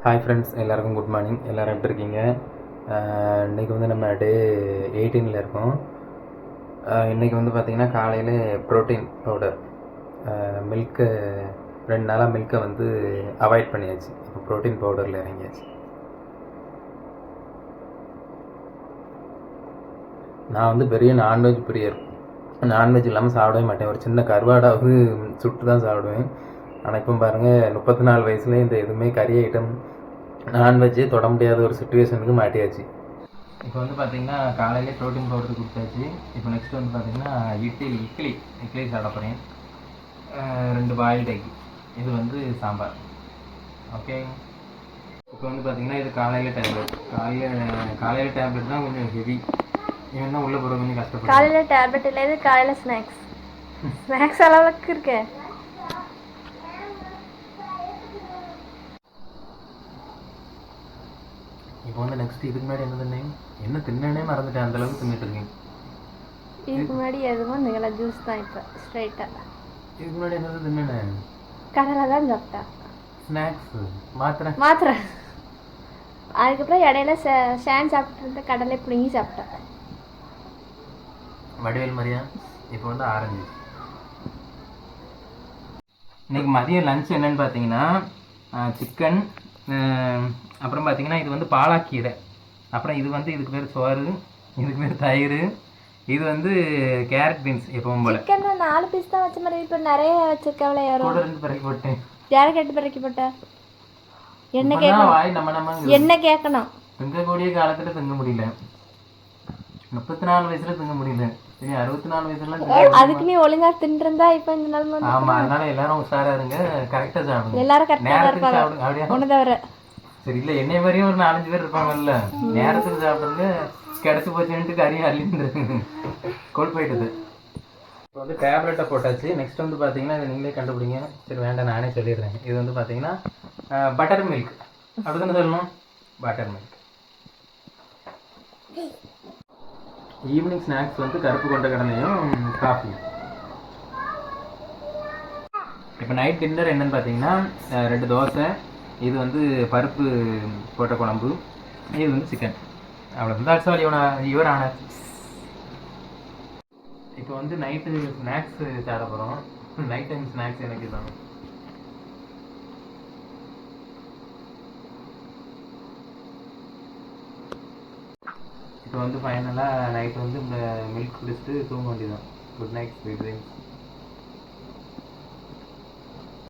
Hi friends, எல்லாருக்கும் good morning. எல்லோரும் எப்படி இருக்கீங்க? இன்றைக்கி வந்து நம்ம டே 18ல் இருக்கோம். இன்றைக்கி வந்து பார்த்திங்கன்னா காலையில் ப்ரோட்டீன் பவுடர் மில்க்கு 2 நாளாக மில்க்கை வந்து அவாய்ட் பண்ணியாச்சு. இப்போ ப்ரோட்டீன் பவுடரில் இறங்கியாச்சு. நான் வந்து பெரிய நான்வெஜ் பிரியர். நான்வெஜ் இல்லாமல் சாப்பிடவே மாட்டேன். ஒரு சின்ன கருவாடாவது சுட்டு தான் சாப்பிடுவேன். ஆனால் இப்போ பாருங்கள், 34 வயசுலேயே இந்த எதுவுமே கறி ஐட்டம் நான்வெஜ்ஜே தொட முடியாத ஒரு சுச்சுவேஷனுக்கு மாட்டியாச்சு. இப்போ வந்து பார்த்திங்கன்னா காலையிலே ப்ரோட்டீன் பவுடர் கொடுத்தாச்சு. இப்போ நெக்ஸ்ட் வந்து பார்த்திங்கன்னா இட்லி சாப்பிட போகிறேன். 2 பாயில்டு எக். இது வந்து சாம்பார். ஓகே. இப்போ வந்து பார்த்திங்கன்னா இது காலையில் டேப்லெட் தான் கொஞ்சம் ஹெவி. ஏன்னா உள்ளே போகிற கொஞ்சம் கஷ்டப்படும். காலையில் டேப்லெட் இல்லை, இது காலையில் ஸ்நாக்ஸ் அளவுக்கு இருக்கேன். இப்போ வந்து நெக்ஸ்ட் இதுக்கு முன்னாடி என்ன தின்னே மறந்துட்டேன். அந்த அளவுக்கு தின்னுட்டு இருக்கேன். இதுக்கு முன்னாடி எதுவும் நிகழ ஜூஸ் தான். இப்போ ஸ்ட்ரைட்டாக இதுக்கு முன்னாடி என்னது தின்னேன்? கடலை தான் சாப்பிட்டேன். ஸ்நாக்ஸ் மாத்திரை. அதுக்கப்புறம் இடையில ஷேன் சாப்பிட்டு இருந்த கடலை பிடுங்கி சாப்பிட்டேன். வடிவேல் மாதிரியா? இப்போ வந்து ஆரஞ்சு. இன்னைக்கு மதியம் லஞ்ச் என்னன்னு பார்த்தீங்கன்னா சிக்கன், அப்புறம் பார்த்தீங்கன்னா இது வந்து பாலாக்கீரை, அப்புறம் இது வந்து இதுக்கு பேர் சோறு, இதுக்கு பேர் தயிர், இது வந்து கேரட் பீன்ஸ். எப்பவும் போல சிக்கன் 4 பீஸ் தான் வச்ச மாதிரி இப்போ நிறைய வச்சிருக்கவளே. யாரும் கூட 2 பிறக்கி போட்டேன். யாரை கேட்டு பிறக்கி போட்டேன்? என்ன கேட்கணும்? வாய் நம்ம என்ன கேட்கணும்? திங்கக்கூடிய காலத்தில் திங்க முடியல. 34 வயசுல திங்க முடியல. சரி, 64 வயசுல அதுக்கு நீ ஒழுங்கா தின்றுந்தா இப்போ இந்த நாள். ஆமா, அதனால எல்லாரும் உஷாரா இருங்க. கரெக்டா சாப்பிடுங்க. எல்லாரும் கரெக்டா இருப்பாங்க. அப்படியே ஒன்று தவிர சரி இல்லை, என்னை மாதிரியும் ஒரு 4-5 பேர் இருப்பாங்கல்ல. நேரத்துக்கு சாப்பிடுங்க. கிடச்சி போச்சுன்ட்டு கறி அள்ளிட்டு கோல் போயிட்டுது. இப்போ வந்து டேப்லெட்டை போட்டாச்சு. நெக்ஸ்ட் வந்து பார்த்தீங்கன்னா இதை நீங்களே கண்டுபிடிங்க. சரி வேண்டாம், நானே சொல்லிடுறேன். இது வந்து பார்த்தீங்கன்னா பட்டர் மில்க். அப்படி தானே சொல்லணும்? Butter milk. ஈவினிங் ஸ்நாக்ஸ் வந்து கருப்பு கொண்ட கடலையும் காஃபி. இப்போ நைட் டின்னர் என்னன்னு பார்த்தீங்கன்னா 2 தோசை, இது வந்து பருப்பு போட்ட குழம்பு, இது வந்து சிக்கன். அவ்வளோ தட்ஸ் ஆல் யுவர் ஆனர். இப்போ வந்து நைட்டு ஸ்நாக்ஸ் சாப்பிட போகிறோம். நைட் டைம் ஸ்நாக்ஸ் எனக்கு தான். இப்போ வந்து ஃபைனலாக நைட் வந்து இந்த மில்க் குடிச்சிட்டு தூங்க வேண்டியதான். Good night, sweet dreams.